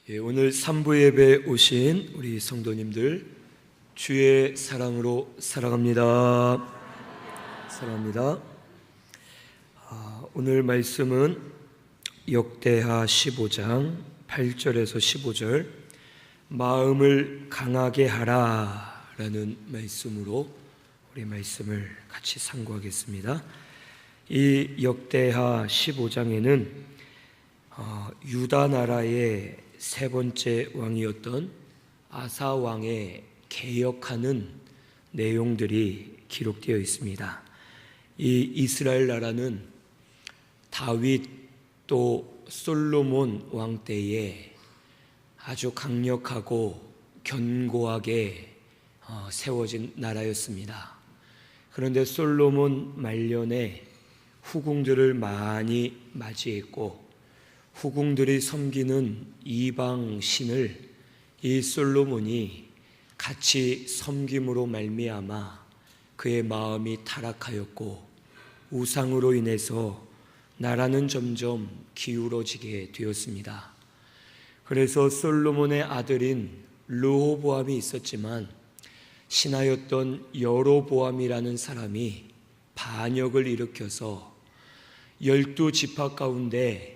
오늘 3부 예배에 오신 우리 성도님들 주의 사랑으로 사랑합니다. 사랑합니다. 오늘 말씀은 역대하 15장 8절에서 15절 마음을 강하게 하라 라는 말씀으로 우리 말씀을 같이 상고하겠습니다. 이 역대하 15장에는 유다 나라의 세 번째 왕이었던 아사 왕의 개혁하는 내용들이 기록되어 있습니다. 이 이스라엘 나라는 다윗 또 솔로몬 왕 때에 아주 강력하고 견고하게 세워진 나라였습니다. 그런데 솔로몬 말년에 후궁들을 많이 맞이했고 후궁들이 섬기는 이방 신을 이 솔로몬이 같이 섬김으로 말미암아 그의 마음이 타락하였고 우상으로 인해서 나라는 점점 기울어지게 되었습니다. 그래서 솔로몬의 아들인 르호보암이 있었지만 신하였던 여로보암이라는 사람이 반역을 일으켜서 12지파 가운데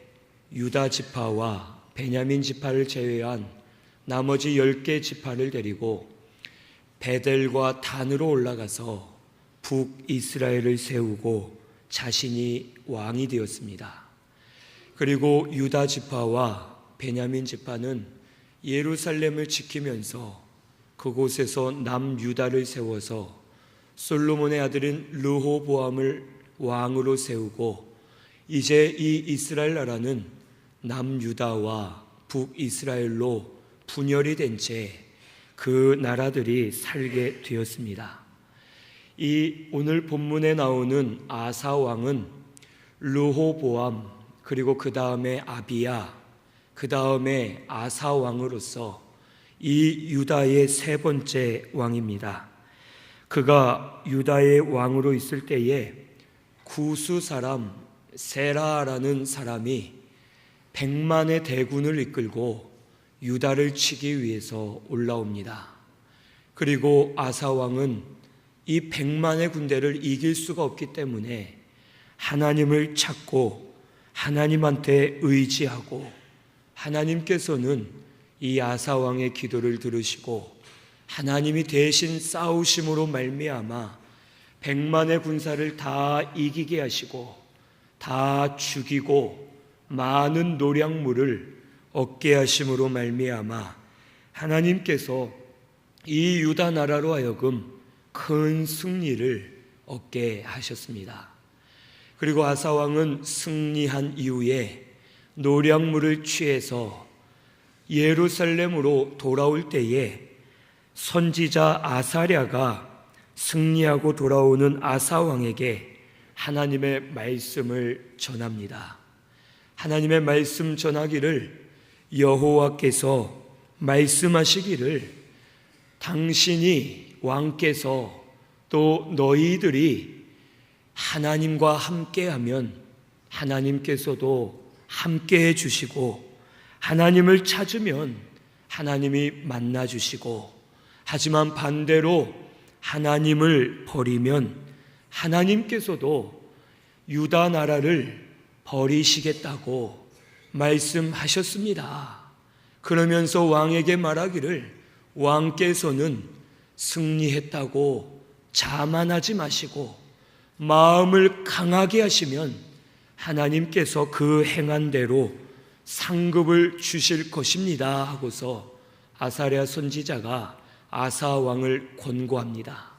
유다 지파와 베냐민 지파를 제외한 나머지 10개 지파를 데리고 베델과 단으로 올라가서 북이스라엘을 세우고 자신이 왕이 되었습니다. 그리고 유다 지파와 베냐민 지파는 예루살렘을 지키면서 그곳에서 남유다를 세워서 솔로몬의 아들인 르호보암을 왕으로 세우고 이제 이 이스라엘 나라는 남유다와 북이스라엘로 분열이 된 채 그 나라들이 살게 되었습니다. 이 오늘 본문에 나오는 아사 왕은 르호보암 그리고 그 다음에 아비야 그 다음에 아사 왕으로서 이 유다의 세 번째 왕입니다. 그가 유다의 왕으로 있을 때에 구스 사람 세라라는 사람이 100만의 대군을 이끌고 유다를 치기 위해서 올라옵니다. 그리고 아사 왕은 이 100만의 군대를 이길 수가 없기 때문에 하나님을 찾고 하나님한테 의지하고 하나님께서는 이 아사 왕의 기도를 들으시고 하나님이 대신 싸우심으로 말미암아 100만의 군사를 다 이기게 하시고 다 죽이고 많은 노량물을 얻게 하심으로 말미암아 하나님께서 이 유다 나라로 하여금 큰 승리를 얻게 하셨습니다. 그리고 아사 왕은 승리한 이후에 노량물을 취해서 예루살렘으로 돌아올 때에 선지자 아사랴가 승리하고 돌아오는 아사 왕에게 하나님의 말씀을 전합니다. 하나님의 말씀 전하기를 여호와께서 말씀하시기를 당신이 왕께서 또 너희들이 하나님과 함께하면 하나님께서도 함께해 주시고 하나님을 찾으면 하나님이 만나 주시고 하지만 반대로 하나님을 버리면 하나님께서도 유다 나라를 버리시겠다고 말씀하셨습니다. 그러면서 왕에게 말하기를 왕께서는 승리했다고 자만하지 마시고 마음을 강하게 하시면 하나님께서 그 행한 대로 상급을 주실 것입니다 하고서 아사랴 선지자가 아사 왕을 권고합니다.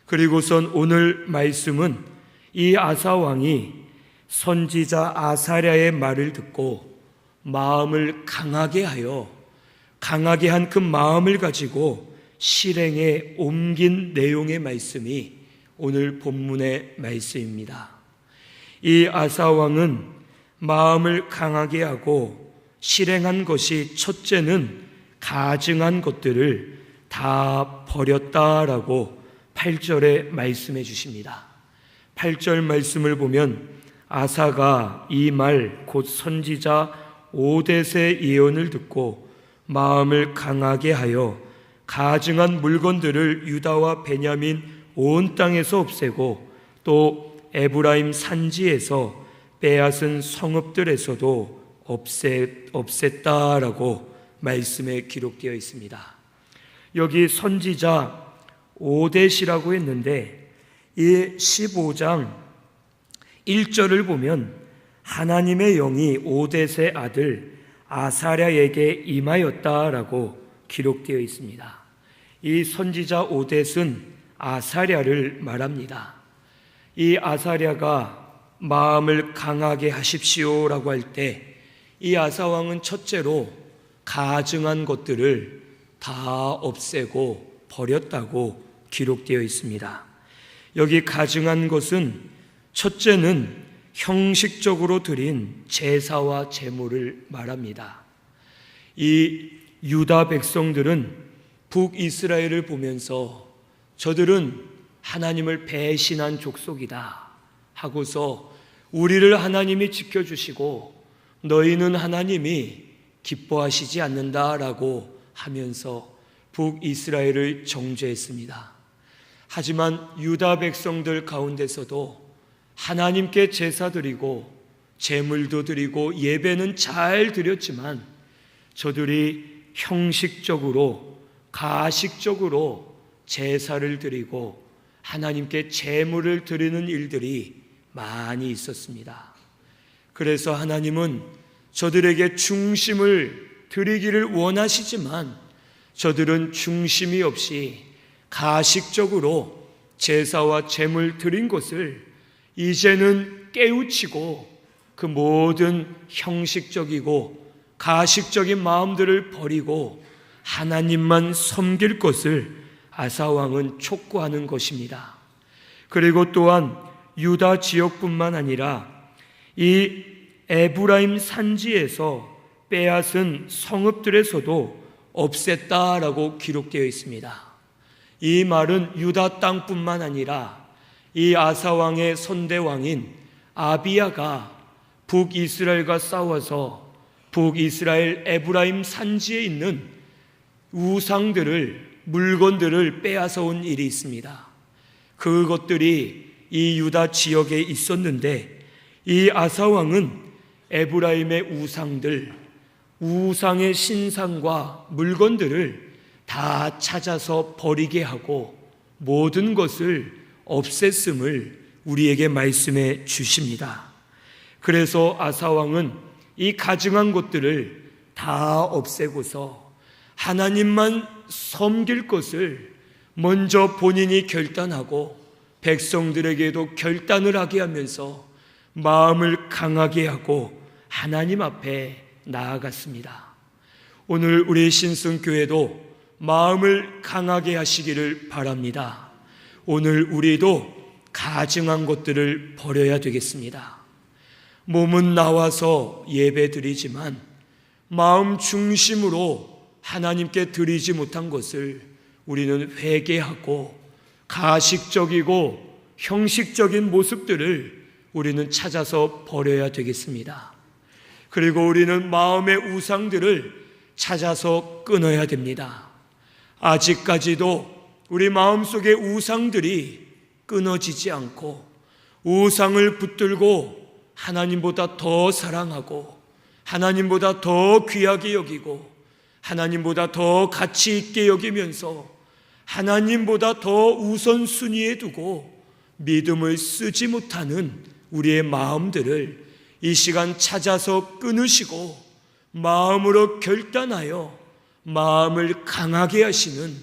그리고선 오늘 말씀은 이 아사 왕이 선지자 아사랴의 말을 듣고 마음을 강하게 하여 강하게 한 그 마음을 가지고 실행에 옮긴 내용의 말씀이 오늘 본문의 말씀입니다. 이 아사 왕은 마음을 강하게 하고 실행한 것이 첫째는 가증한 것들을 다 버렸다라고 8절에 말씀해 주십니다. 8절 말씀을 보면 아사가 이 말 곧 선지자 오뎃의 예언을 듣고 마음을 강하게 하여 가증한 물건들을 유다와 베냐민 온 땅에서 없애고 또 에브라임 산지에서 빼앗은 성읍들에서도 없앴다라고 말씀에 기록되어 있습니다. 여기 선지자 오뎃이라고 했는데 이 15장 1절을 보면 하나님의 영이 오뎃의 아들 아사랴에게 임하였다라고 기록되어 있습니다. 이 선지자 오뎃은 아사랴를 말합니다. 이 아사랴가 마음을 강하게 하십시오라고 할 때 이 아사왕은 첫째로 가증한 것들을 다 없애고 버렸다고 기록되어 있습니다. 여기 가증한 것은 첫째는 형식적으로 드린 제사와 제물을 말합니다. 이 유다 백성들은 북이스라엘을 보면서 저들은 하나님을 배신한 족속이다 하고서 우리를 하나님이 지켜주시고 너희는 하나님이 기뻐하시지 않는다라고 하면서 북이스라엘을 정죄했습니다. 하지만 유다 백성들 가운데서도 하나님께 제사 드리고 제물도 드리고 예배는 잘 드렸지만 저들이 형식적으로 가식적으로 제사를 드리고 하나님께 제물을 드리는 일들이 많이 있었습니다. 그래서 하나님은 저들에게 중심을 드리기를 원하시지만 저들은 중심이 없이 가식적으로 제사와 제물 드린 것을 이제는 깨우치고 그 모든 형식적이고 가식적인 마음들을 버리고 하나님만 섬길 것을 아사왕은 촉구하는 것입니다. 그리고 또한 유다 지역뿐만 아니라 이 에브라임 산지에서 빼앗은 성읍들에서도 없앴다라고 기록되어 있습니다. 이 말은 유다 땅뿐만 아니라 이 아사왕의 선대왕인 아비야가 북이스라엘과 싸워서 북이스라엘 에브라임 산지에 있는 우상들을 물건들을 빼앗아 온 일이 있습니다. 그것들이 이 유다 지역에 있었는데 이 아사왕은 에브라임의 우상들, 우상의 신상과 물건들을 다 찾아서 버리게 하고 모든 것을 없앴음을 우리에게 말씀해 주십니다. 그래서 아사왕은 이 가증한 것들을 다 없애고서 하나님만 섬길 것을 먼저 본인이 결단하고 백성들에게도 결단을 하게 하면서 마음을 강하게 하고 하나님 앞에 나아갔습니다. 오늘 우리 신승교회도 마음을 강하게 하시기를 바랍니다. 오늘 우리도 가증한 것들을 버려야 되겠습니다. 몸은 나와서 예배 드리지만 마음 중심으로 하나님께 드리지 못한 것을 우리는 회개하고 가식적이고 형식적인 모습들을 우리는 찾아서 버려야 되겠습니다. 그리고 우리는 마음의 우상들을 찾아서 끊어야 됩니다. 아직까지도 우리 마음속의 우상들이 끊어지지 않고 우상을 붙들고 하나님보다 더 사랑하고 하나님보다 더 귀하게 여기고 하나님보다 더 가치 있게 여기면서 하나님보다 더 우선순위에 두고 믿음을 쓰지 못하는 우리의 마음들을 이 시간 찾아서 끊으시고 마음으로 결단하여 마음을 강하게 하시는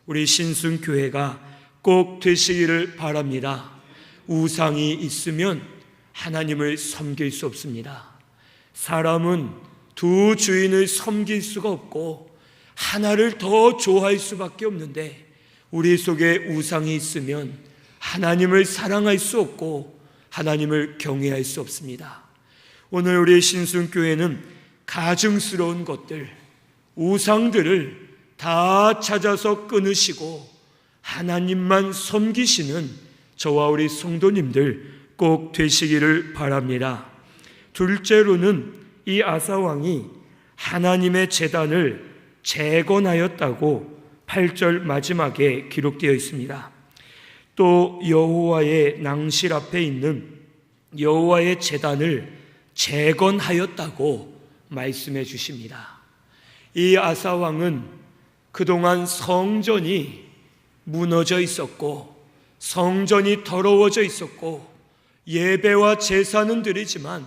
우리 신순교회가 꼭 되시기를 바랍니다. 우상이 있으면 하나님을 섬길 수 없습니다. 사람은 두 주인을 섬길 수가 없고 하나를 더 좋아할 수밖에 없는데 우리 속에 우상이 있으면 하나님을 사랑할 수 없고 하나님을 경외할 수 없습니다. 오늘 우리 신순교회는 가증스러운 것들, 우상들을 다 찾아서 끊으시고 하나님만 섬기시는 저와 우리 성도님들 꼭 되시기를 바랍니다. 둘째로는 이 아사 왕이 하나님의 제단을 재건하였다고 8절 마지막에 기록되어 있습니다. 또 여호와의 낭실 앞에 있는 여호와의 제단을 재건하였다고 말씀해 주십니다. 이 아사 왕은 그동안 성전이 무너져 있었고 성전이 더러워져 있었고 예배와 제사는 드리지만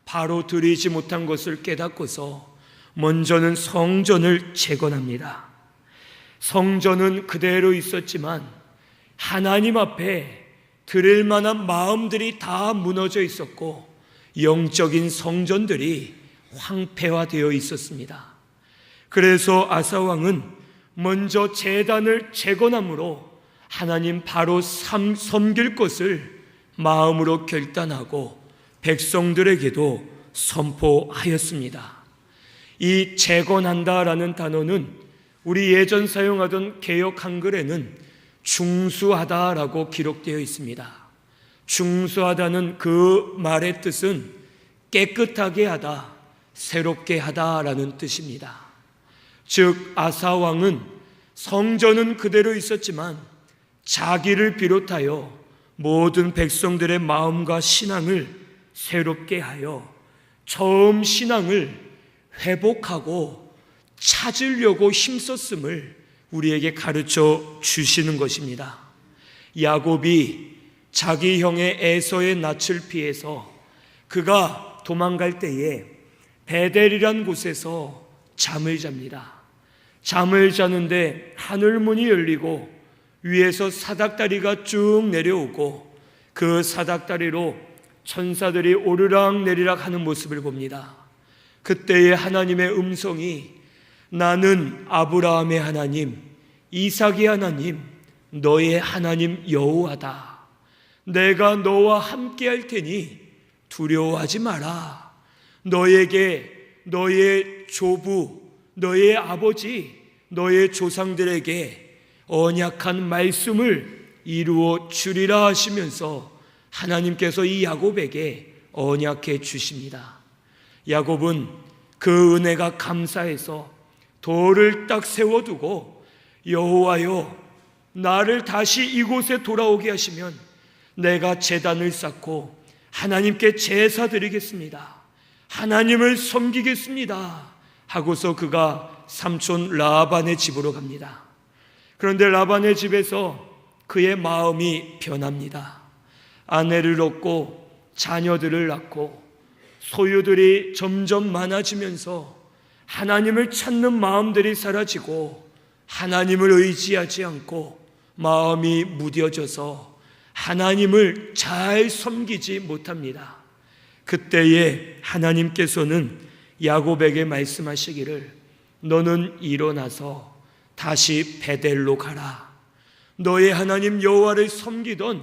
바로 드리지 못한 것을 깨닫고서 먼저는 성전을 재건합니다. 성전은 그대로 있었지만 하나님 앞에 드릴 만한 마음들이 다 무너져 있었고 영적인 성전들이 황폐화되어 있었습니다. 그래서 아사 왕은 먼저 제단을 재건함으로 하나님 바로 섬길 것을 마음으로 결단하고 백성들에게도 선포하였습니다. 이 재건한다라는 단어는 우리 예전 사용하던 개역 한글에는 중수하다라고 기록되어 있습니다. 중수하다는 그 말의 뜻은 깨끗하게 하다, 새롭게 하다라는 뜻입니다. 즉 아사 왕은 성전은 그대로 있었지만 자기를 비롯하여 모든 백성들의 마음과 신앙을 새롭게 하여 처음 신앙을 회복하고 찾으려고 힘썼음을 우리에게 가르쳐 주시는 것입니다. 야곱이 자기 형의 에서의 낯을 피해서 그가 도망갈 때에 베델이란 곳에서 잠을 잡니다. 잠을 자는데 하늘문이 열리고 위에서 사닥다리가 쭉 내려오고 그 사닥다리로 천사들이 오르락 내리락 하는 모습을 봅니다. 그때에 하나님의 음성이 나는 아브라함의 하나님, 이삭의 하나님, 너의 하나님 여호와다. 내가 너와 함께 할 테니 두려워하지 마라. 너에게 너의 조부, 너의 아버지, 너의 조상들에게 언약한 말씀을 이루어 주리라 하시면서 하나님께서 이 야곱에게 언약해 주십니다. 야곱은 그 은혜가 감사해서 돌을 딱 세워두고 여호와여 나를 다시 이곳에 돌아오게 하시면 내가 제단을 쌓고 하나님께 제사 드리겠습니다. 하나님을 섬기겠습니다. 하고서 그가 삼촌 라반의 집으로 갑니다. 그런데 라반의 집에서 그의 마음이 변합니다. 아내를 얻고 자녀들을 낳고 소유들이 점점 많아지면서 하나님을 찾는 마음들이 사라지고 하나님을 의지하지 않고 마음이 무뎌져서 하나님을 잘 섬기지 못합니다. 그때에 하나님께서는 야곱에게 말씀하시기를 너는 일어나서 다시 베델로 가라. 너의 하나님 여호와를 섬기던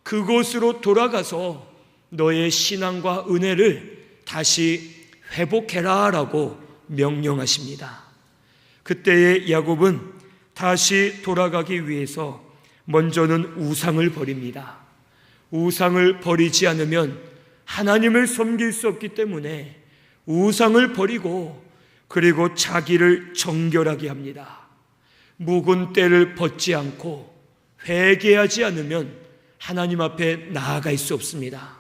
그곳으로 돌아가서 너의 신앙과 은혜를 다시 회복해라 라고 명령하십니다. 그때에 야곱은 다시 돌아가기 위해서 먼저는 우상을 버립니다. 우상을 버리지 않으면 하나님을 섬길 수 없기 때문에 우상을 버리고 그리고 자기를 정결하게 합니다. 묵은 때를 벗지 않고 회개하지 않으면 하나님 앞에 나아갈 수 없습니다.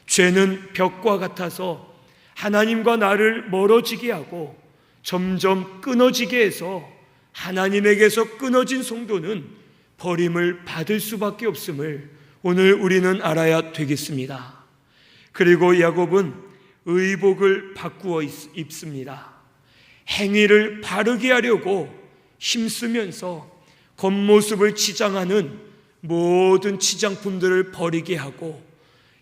죄는 벽과 같아서 하나님과 나를 멀어지게 하고 점점 끊어지게 해서 하나님에게서 끊어진 성도는 버림을 받을 수밖에 없음을 오늘 우리는 알아야 되겠습니다. 그리고 야곱은 의복을 바꾸어 입습니다. 행위를 바르게 하려고 힘쓰면서 겉모습을 치장하는 모든 치장품들을 버리게 하고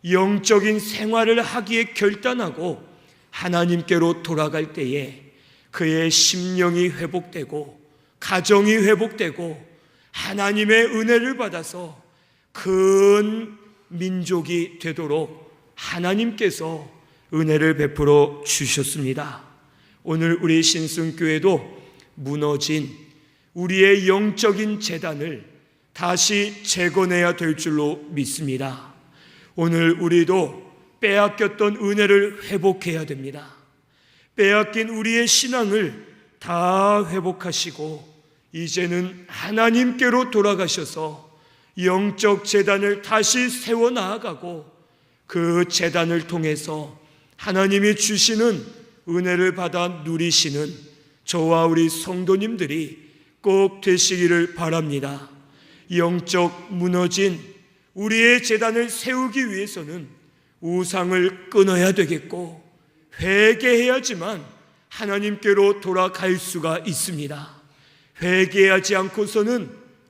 영적인 생활을 하기에 결단하고 하나님께로 돌아갈 때에 그의 심령이 회복되고 가정이 회복되고 하나님의 은혜를 받아서 큰 민족이 되도록 하나님께서 은혜를 베풀어 주셨습니다. 오늘 우리 신승교회도 무너진 우리의 영적인 재단을 다시 재건해야 될 줄로 믿습니다. 오늘 우리도 빼앗겼던 은혜를 회복해야 됩니다. 빼앗긴 우리의 신앙을 다 회복하시고 이제는 하나님께로 돌아가셔서 영적 제단을 다시 세워 나아가고 그 제단을 통해서 하나님이 주시는 은혜를 받아 누리시는 저와 우리 성도님들이 꼭 되시기를 바랍니다. 영적 무너진 우리의 제단을 세우기 위해서는 우상을 끊어야 되겠고 회개해야지만 하나님께로 돌아갈 수가 있습니다. 회개하지 않고서는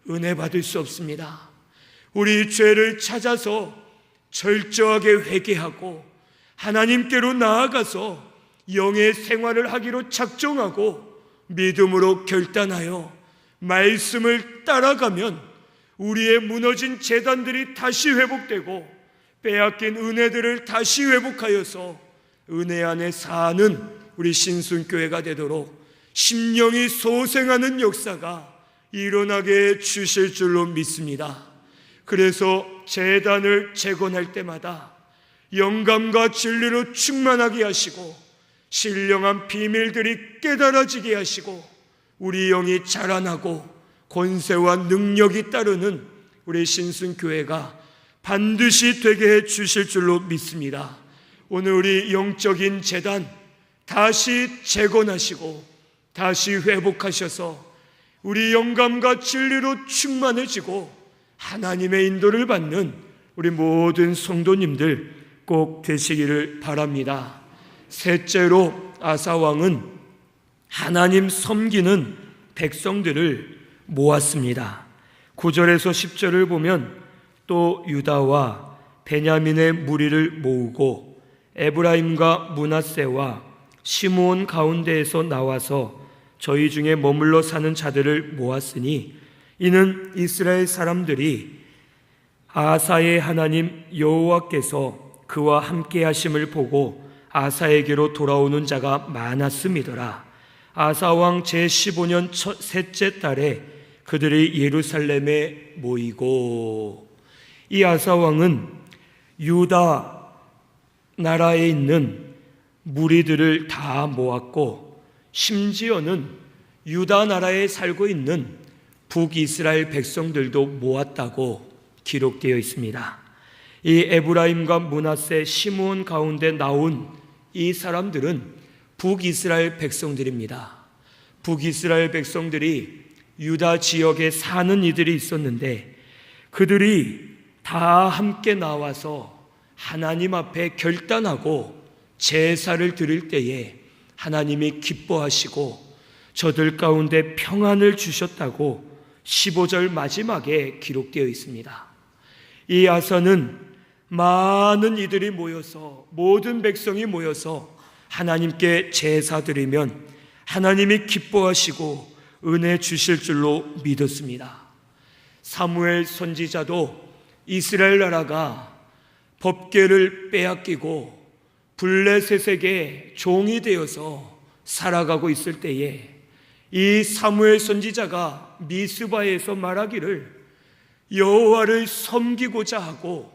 은혜 받을 수 없습니다. 우리 죄를 찾아서 철저하게 회개하고 하나님께로 나아가서 영의 생활을 하기로 작정하고 믿음으로 결단하여 말씀을 따라가면 우리의 무너진 제단들이 다시 회복되고 빼앗긴 은혜들을 다시 회복하여서 은혜 안에 사는 우리 신순교회가 되도록 심령이 소생하는 역사가 일어나게 주실 줄로 믿습니다. 그래서 제단을 재건할 때마다 영감과 진리로 충만하게 하시고 신령한 비밀들이 깨달아지게 하시고 우리 영이 자라나고 권세와 능력이 따르는 우리 신순교회가 반드시 되게 해 주실 줄로 믿습니다. 오늘 우리 영적인 제단 다시 재건하시고 다시 회복하셔서 우리 영감과 진리로 충만해지고 하나님의 인도를 받는 우리 모든 성도님들 꼭 되시기를 바랍니다. 셋째로 아사왕은 하나님 섬기는 백성들을 모았습니다. 9절에서 10절을 보면 또 유다와 베냐민의 무리를 모으고 에브라임과 므낫세와 시므온 가운데에서 나와서 저희 중에 머물러 사는 자들을 모았으니 이는 이스라엘 사람들이 아사의 하나님 여호와께서 그와 함께 하심을 보고 아사에게로 돌아오는 자가 많았음이더라. 아사왕 제15년 셋째 달에 그들이 예루살렘에 모이고, 이 아사왕은 유다 나라에 있는 무리들을 다 모았고 심지어는 유다 나라에 살고 있는 북이스라엘 백성들도 모았다고 기록되어 있습니다. 이 에브라임과 므낫세, 시므온 가운데 나온 이 사람들은 북이스라엘 백성들입니다. 북이스라엘 백성들이 유다 지역에 사는 이들이 있었는데 그들이 다 함께 나와서 하나님 앞에 결단하고 제사를 드릴 때에 하나님이 기뻐하시고 저들 가운데 평안을 주셨다고 15절 마지막에 기록되어 있습니다. 이 아사는 많은 이들이 모여서, 모든 백성이 모여서 하나님께 제사 드리면 하나님이 기뻐하시고 은혜 주실 줄로 믿었습니다. 사무엘 선지자도 이스라엘 나라가 법궤를 빼앗기고 블레셋에게 종이 되어서 살아가고 있을 때에 이 사무엘 선지자가 미스바에서 말하기를 여호와를 섬기고자 하고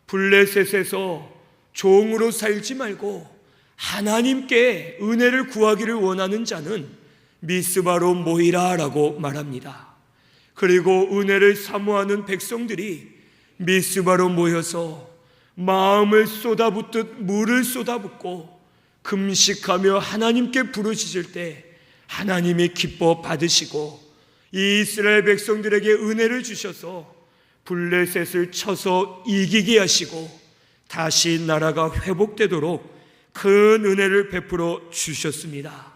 블레셋에서 종으로 살지 말고 하나님께 은혜를 구하기를 원하는 자는 미스바로 모이라라고 말합니다. 그리고 은혜를 사모하는 백성들이 미스바로 모여서 마음을 쏟아붓듯 물을 쏟아붓고 금식하며 하나님께 부르짖을 때 하나님이 기뻐 받으시고 이스라엘 백성들에게 은혜를 주셔서 블레셋을 쳐서 이기게 하시고 다시 나라가 회복되도록 큰 은혜를 베풀어 주셨습니다.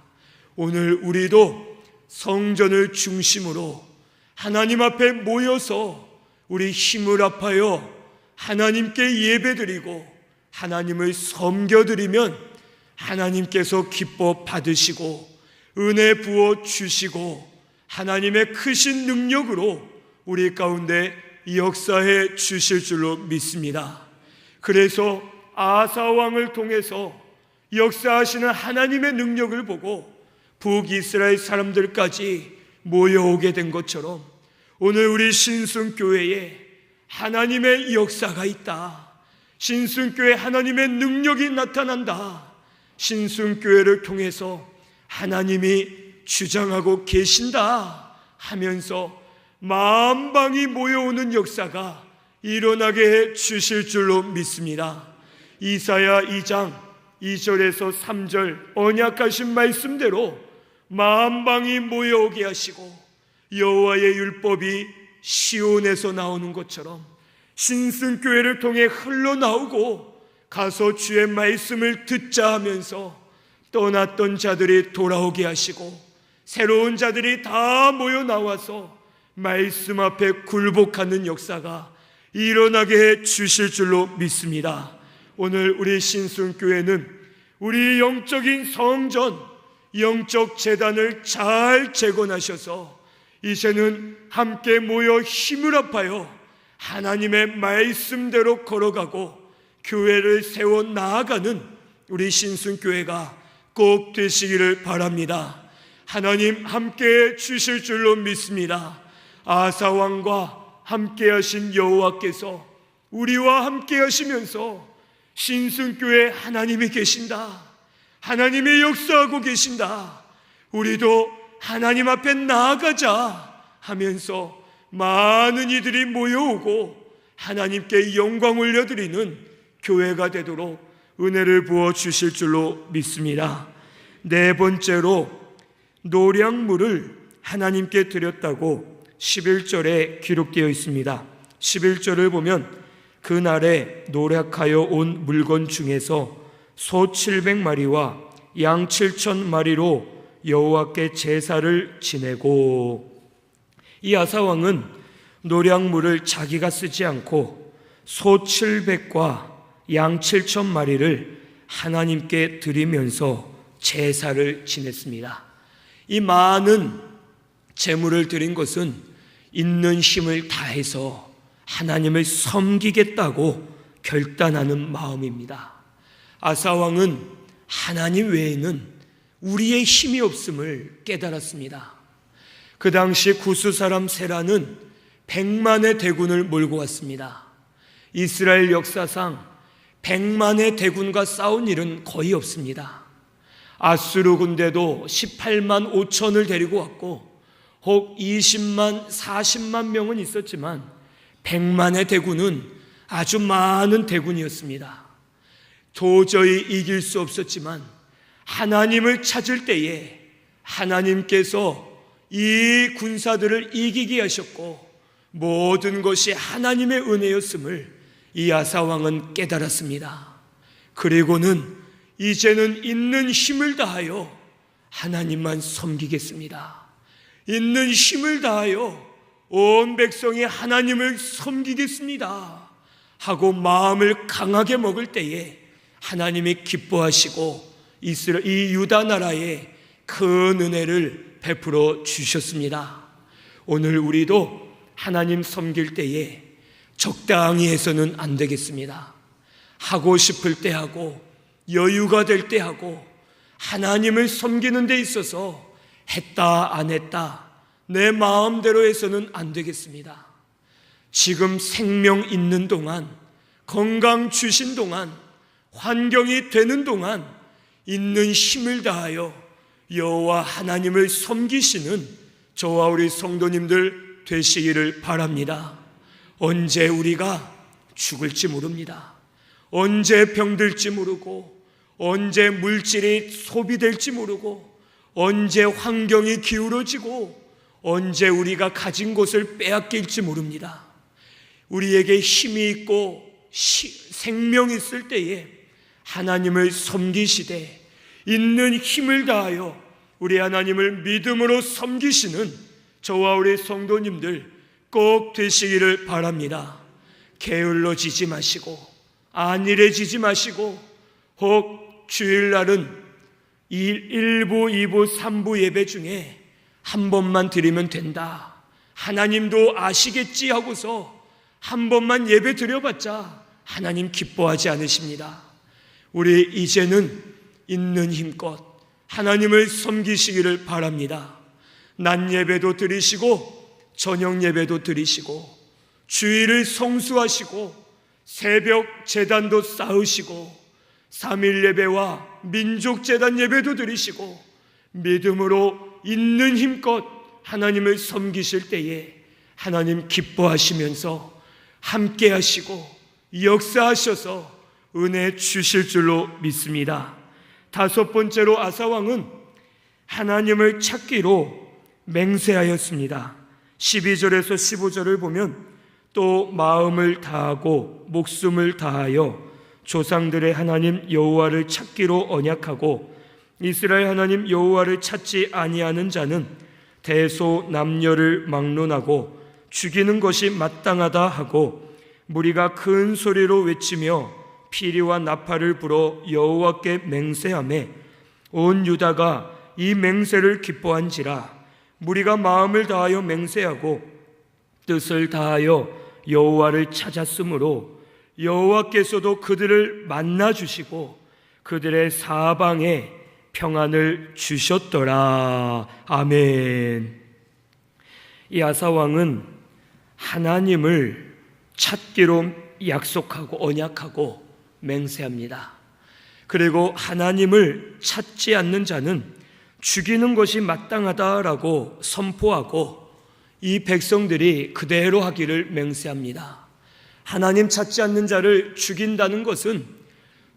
오늘 우리도 성전을 중심으로 하나님 앞에 모여서 우리 힘을 합하여 하나님께 예배드리고 하나님을 섬겨드리면 하나님께서 기뻐 받으시고 은혜 부어 주시고 하나님의 크신 능력으로 우리 가운데 역사해 주실 줄로 믿습니다. 그래서 아사 왕을 통해서 역사하시는 하나님의 능력을 보고 북이스라엘 사람들까지 모여오게 된 것처럼 오늘 우리 신순교회에 하나님의 역사가 있다. 신순교회 하나님의 능력이 나타난다. 신순교회를 통해서 하나님이 주장하고 계신다 하면서 만방이 모여오는 역사가 일어나게 해 주실 줄로 믿습니다. 이사야 2장 2절에서 3절 언약하신 말씀대로 만방이 모여오게 하시고 여호와의 율법이 시온에서 나오는 것처럼 신승교회를 통해 흘러나오고 가서 주의 말씀을 듣자 하면서 떠났던 자들이 돌아오게 하시고 새로운 자들이 다 모여 나와서 말씀 앞에 굴복하는 역사가 일어나게 해 주실 줄로 믿습니다. 오늘 우리 신승교회는 우리 영적인 성전, 영적 재단을 잘 재건하셔서 이제는 함께 모여 힘을 합하여 하나님의 말씀대로 걸어가고 교회를 세워 나아가는 우리 신승교회가 꼭 되시기를 바랍니다. 하나님 함께 주실 줄로 믿습니다. 아사왕과 함께 하신 여호와께서 우리와 함께 하시면서 신승교회 하나님이 계신다, 하나님이 역사하고 계신다, 우리도 하나님 앞에 나아가자 하면서 많은 이들이 모여오고 하나님께 영광 올려드리는 교회가 되도록 은혜를 부어 주실 줄로 믿습니다. 네 번째로 노량물을 하나님께 드렸다고 11절에 기록되어 있습니다. 11절을 보면 그날에 노력하여 온 물건 중에서 소 700마리와 양 7,000마리로 여호와께 제사를 지내고, 이 아사왕은 노량물을 자기가 쓰지 않고 소 700과 양 7,000마리를 하나님께 드리면서 제사를 지냈습니다. 이 많은 제물을 드린 것은 있는 힘을 다해서 하나님을 섬기겠다고 결단하는 마음입니다. 아사왕은 하나님 외에는 우리의 힘이 없음을 깨달았습니다. 그 당시 구스 사람 세라는 100만의 대군을 몰고 왔습니다. 이스라엘 역사상 100만의 대군과 싸운 일은 거의 없습니다. 아수르 군대도 18만 5천을 데리고 왔고 혹 20만, 40만 명은 있었지만 100만의 대군은 아주 많은 대군이었습니다. 도저히 이길 수 없었지만 하나님을 찾을 때에 하나님께서 이 군사들을 이기게 하셨고 모든 것이 하나님의 은혜였음을 이 아사왕은 깨달았습니다. 그리고는 이제는 있는 힘을 다하여 하나님만 섬기겠습니다. 있는 힘을 다하여 온 백성이 하나님을 섬기겠습니다 하고 마음을 강하게 먹을 때에 하나님이 기뻐하시고 이 유다 나라에 큰 은혜를 베풀어 주셨습니다. 오늘 우리도 하나님 섬길 때에 적당히 해서는 안 되겠습니다. 하고 싶을 때 하고 여유가 될 때 하고 하나님을 섬기는 데 있어서 했다 안 했다 내 마음대로 해서는 안 되겠습니다. 지금 생명 있는 동안, 건강 주신 동안, 환경이 되는 동안 있는 힘을 다하여 여호와 하나님을 섬기시는 저와 우리 성도님들 되시기를 바랍니다. 언제 우리가 죽을지 모릅니다. 언제 병들지 모르고, 언제 물질이 소비될지 모르고, 언제 환경이 기울어지고, 언제 우리가 가진 것을 빼앗길지 모릅니다. 우리에게 힘이 있고 생명이 있을 때에 하나님을 섬기시되 있는 힘을 다하여 우리 하나님을 믿음으로 섬기시는 저와 우리 성도님들 꼭 되시기를 바랍니다. 게을러지지 마시고 안일해지지 마시고 혹 주일날은 1부, 2부, 3부 예배 중에 한 번만 드리면 된다, 하나님도 아시겠지 하고서 한 번만 예배 드려봤자 하나님 기뻐하지 않으십니다. 우리 이제는 있는 힘껏 하나님을 섬기시기를 바랍니다. 낮 예배도 드리시고 저녁 예배도 드리시고 주일을 성수하시고 새벽 제단도 쌓으시고 3일 예배와 민족 제단 예배도 드리시고 믿음으로 있는 힘껏 하나님을 섬기실 때에 하나님 기뻐하시면서 함께 하시고 역사하셔서 은혜 주실 줄로 믿습니다. 다섯 번째로 아사왕은 하나님을 찾기로 맹세하였습니다. 12절에서 15절을 보면 또 마음을 다하고 목숨을 다하여 조상들의 하나님 여호와를 찾기로 언약하고 이스라엘 하나님 여호와를 찾지 아니하는 자는 대소 남녀를 막론하고 죽이는 것이 마땅하다 하고 무리가 큰 소리로 외치며 피리와 나팔을 불어 여호와께 맹세하매 온 유다가 이 맹세를 기뻐한지라. 무리가 마음을 다하여 맹세하고 뜻을 다하여 여호와를 찾았으므로 여호와께서도 그들을 만나 주시고 그들의 사방에 평안을 주셨더라. 아멘. 이 아사왕은 하나님을 찾기로 약속하고 언약하고 맹세합니다. 그리고 하나님을 찾지 않는 자는 죽이는 것이 마땅하다라고 선포하고 이 백성들이 그대로 하기를 맹세합니다. 하나님 찾지 않는 자를 죽인다는 것은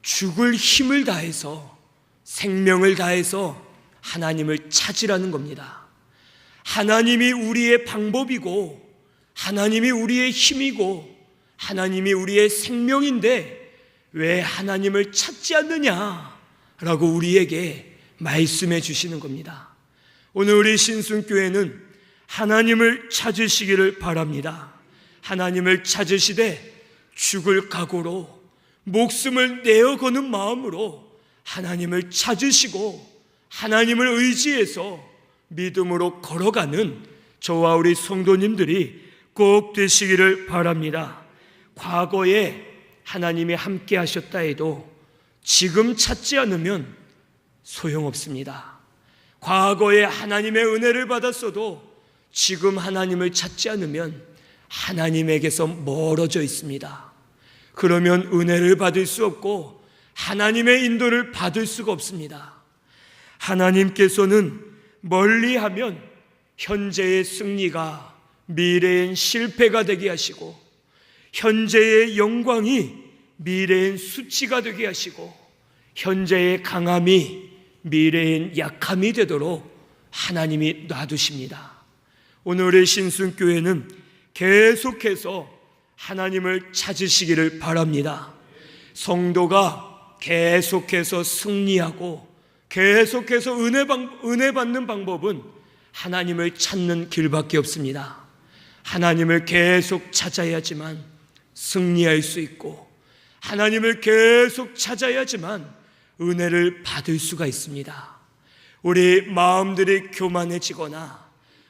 죽을 힘을 다해서 생명을 다해서 하나님을 찾으라는 겁니다. 하나님이 우리의 방법이고 하나님이 우리의 힘이고 하나님이 우리의 생명인데 왜 하나님을 찾지 않느냐라고 우리에게 말씀해 주시는 겁니다. 오늘 우리 신순교회는 하나님을 찾으시기를 바랍니다. 하나님을 찾으시되 죽을 각오로 목숨을 내어거는 마음으로 하나님을 찾으시고 하나님을 의지해서 믿음으로 걸어가는 저와 우리 성도님들이 꼭 되시기를 바랍니다. 과거에 하나님이 함께 하셨다 해도 지금 찾지 않으면 소용없습니다. 과거에 하나님의 은혜를 받았어도 지금 하나님을 찾지 않으면 하나님에게서 멀어져 있습니다. 그러면 은혜를 받을 수 없고 하나님의 인도를 받을 수가 없습니다. 하나님께서는 멀리하면 현재의 승리가 미래엔 실패가 되게 하시고 현재의 영광이 미래엔 수치가 되게 하시고 현재의 강함이 미래엔 약함이 되도록 하나님이 놔두십니다. 오늘의 신순교회는 계속해서 하나님을 찾으시기를 바랍니다. 성도가 계속해서 승리하고 계속해서 은혜 받는 방법은 하나님을 찾는 길밖에 없습니다. 하나님을 계속 찾아야지만 승리할 수 있고 하나님을 계속 찾아야지만 은혜를 받을 수가 있습니다. 우리 마음들이 교만해지거나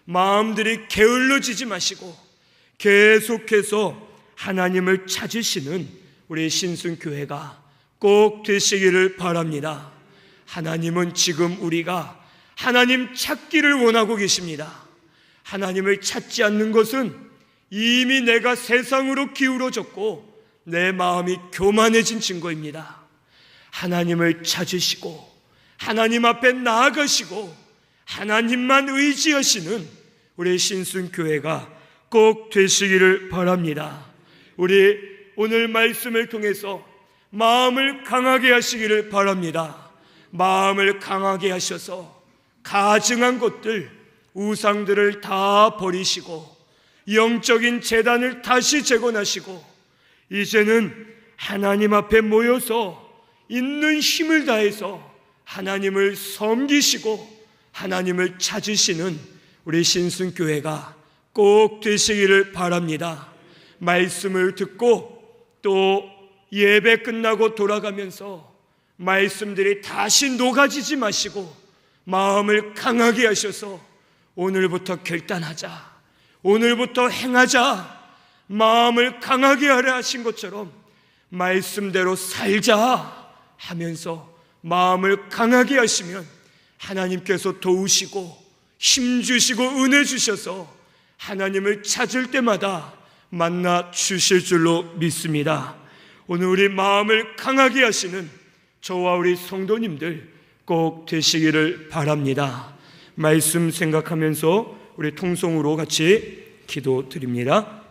마음들이 게을러지지 마시고 계속해서 하나님을 찾으시는 우리 신순교회가 꼭 되시기를 바랍니다. 하나님은 지금 우리가 하나님 찾기를 원하고 계십니다. 하나님을 찾지 않는 것은 이미 내가 세상으로 기울어졌고 내 마음이 교만해진 증거입니다. 하나님을 찾으시고 하나님 앞에 나아가시고 하나님만 의지하시는 우리 신순교회가 꼭 되시기를 바랍니다. 우리 오늘 말씀을 통해서 마음을 강하게 하시기를 바랍니다. 마음을 강하게 하셔서 가증한 것들, 우상들을 다 버리시고 영적인 재단을 다시 재건하시고 이제는 하나님 앞에 모여서 있는 힘을 다해서 하나님을 섬기시고 하나님을 찾으시는 우리 신순교회가 꼭 되시기를 바랍니다. 말씀을 듣고 또 예배 끝나고 돌아가면서 말씀들이 다시 녹아지지 마시고 마음을 강하게 하셔서 오늘부터 결단하자, 오늘부터 행하자, 마음을 강하게 하려 하신 것처럼 말씀대로 살자 하면서 마음을 강하게 하시면 하나님께서 도우시고 힘주시고 은혜 주셔서 하나님을 찾을 때마다 만나 주실 줄로 믿습니다. 오늘 우리 마음을 강하게 하시는 저와 우리 성도님들 꼭 되시기를 바랍니다. 말씀 생각하면서 우리 통성으로 같이 기도드립니다.